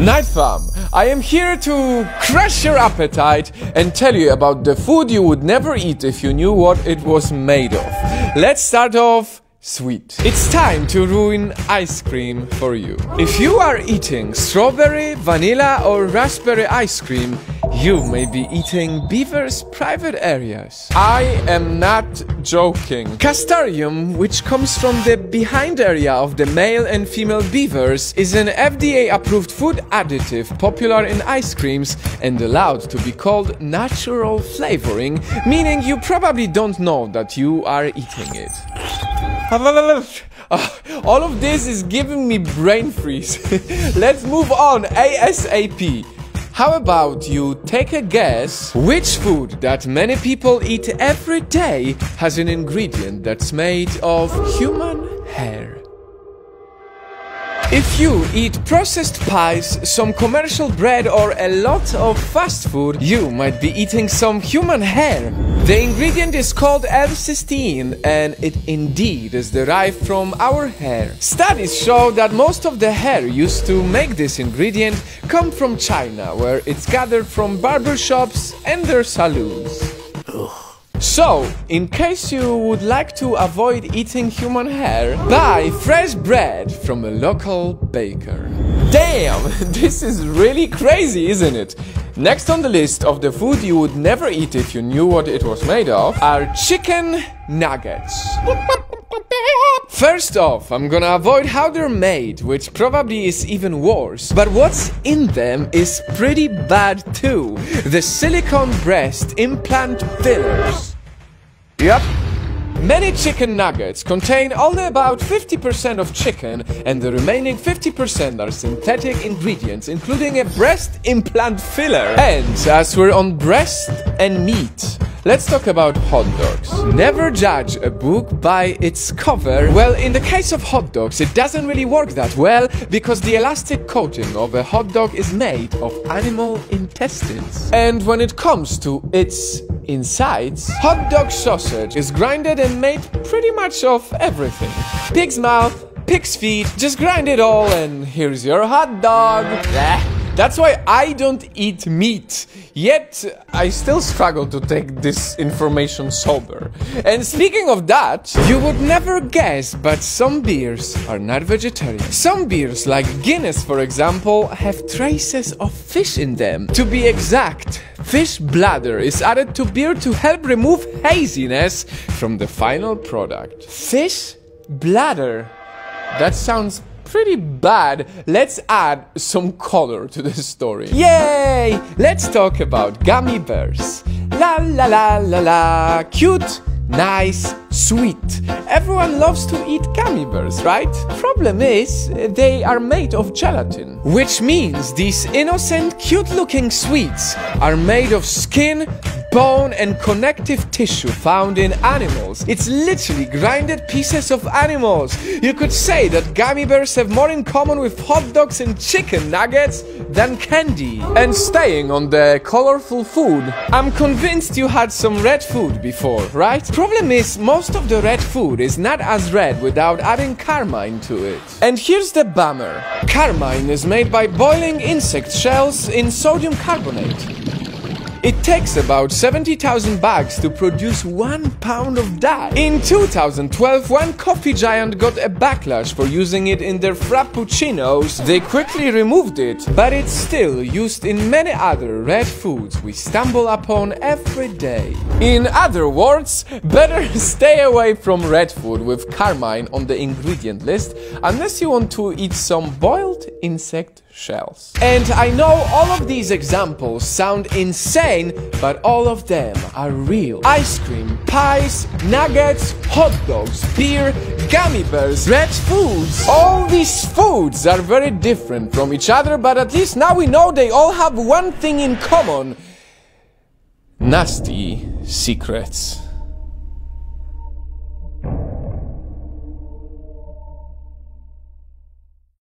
Night Fam, I am here to crush your appetite and tell you about the food you would never eat if you knew what it was made of. Let's start off sweet. It's time to ruin ice cream for you. If you are eating strawberry, vanilla or raspberry ice cream, you may be eating beaver's private areas. I am not joking. Castoreum, which comes from the behind area of the male and female beavers, is an FDA-approved food additive popular in ice creams and allowed to be called natural flavoring, meaning you probably don't know that you are eating it. All of this is giving me brain freeze. Let's move on ASAP. How about you take a guess which food that many people eat every day has an ingredient that's made of human hair? If you eat processed pies, some commercial bread or a lot of fast food, you might be eating some human hair. The ingredient is called L-cysteine and it indeed is derived from our hair. Studies show that most of the hair used to make this ingredient come from China, where it's gathered from barbershops and their saloons. So, in case you would like to avoid eating human hair, buy fresh bread from a local baker. Damn, this is really crazy, isn't it? Next on the list of the food you would never eat if you knew what it was made of are chicken nuggets. First off, I'm gonna avoid how they're made, which probably is even worse. But what's in them is pretty bad too. The silicone breast implant fillers. Yep. Many chicken nuggets contain only about 50% of chicken, and the remaining 50% are synthetic ingredients, including a breast implant filler. And as we're on breast and meat, let's talk about hot dogs. Never judge a book by its cover. Well, in the case of hot dogs, it doesn't really work that well because the elastic coating of a hot dog is made of animal intestines. And when it comes to its insides, hot dog sausage is grinded and made pretty much of everything. Pig's mouth, pig's feet, just grind it all and here's your hot dog. That's why I don't eat meat, yet I still struggle to take this information sober. And speaking of that, you would never guess, but some beers are not vegetarian. Some beers, like Guinness for example, have traces of fish in them. To be exact, fish bladder is added to beer to help remove haziness from the final product. Fish bladder? That sounds pretty bad. Let's add some color to the story. Yay! Let's talk about gummy bears. La la la la la. Cute, nice, sweet. Everyone loves to eat gummy bears, right? Problem is, they are made of gelatin. Which means these innocent, cute-looking sweets are made of skin, bone and connective tissue found in animals. It's literally grinded pieces of animals. You could say that gummy bears have more in common with hot dogs and chicken nuggets than candy. And staying on the colorful food, I'm convinced you had some red food before, right? Problem is, most of the red food is not as red without adding carmine to it. And here's the bummer. Carmine is made by boiling insect shells in sodium carbonate. It takes about 70,000 bags to produce 1 pound of that. In 2012, one coffee giant got a backlash for using it in their frappuccinos. They quickly removed it, but it's still used in many other red foods we stumble upon every day. In other words, better stay away from red food with carmine on the ingredient list unless you want to eat some boiled insect shells. And I know all of these examples sound insane, but all of them are real. Ice cream, pies, nuggets, hot dogs, beer, gummy bears, red foods. All these foods are very different from each other, but at least now we know they all have one thing in common: nasty secrets.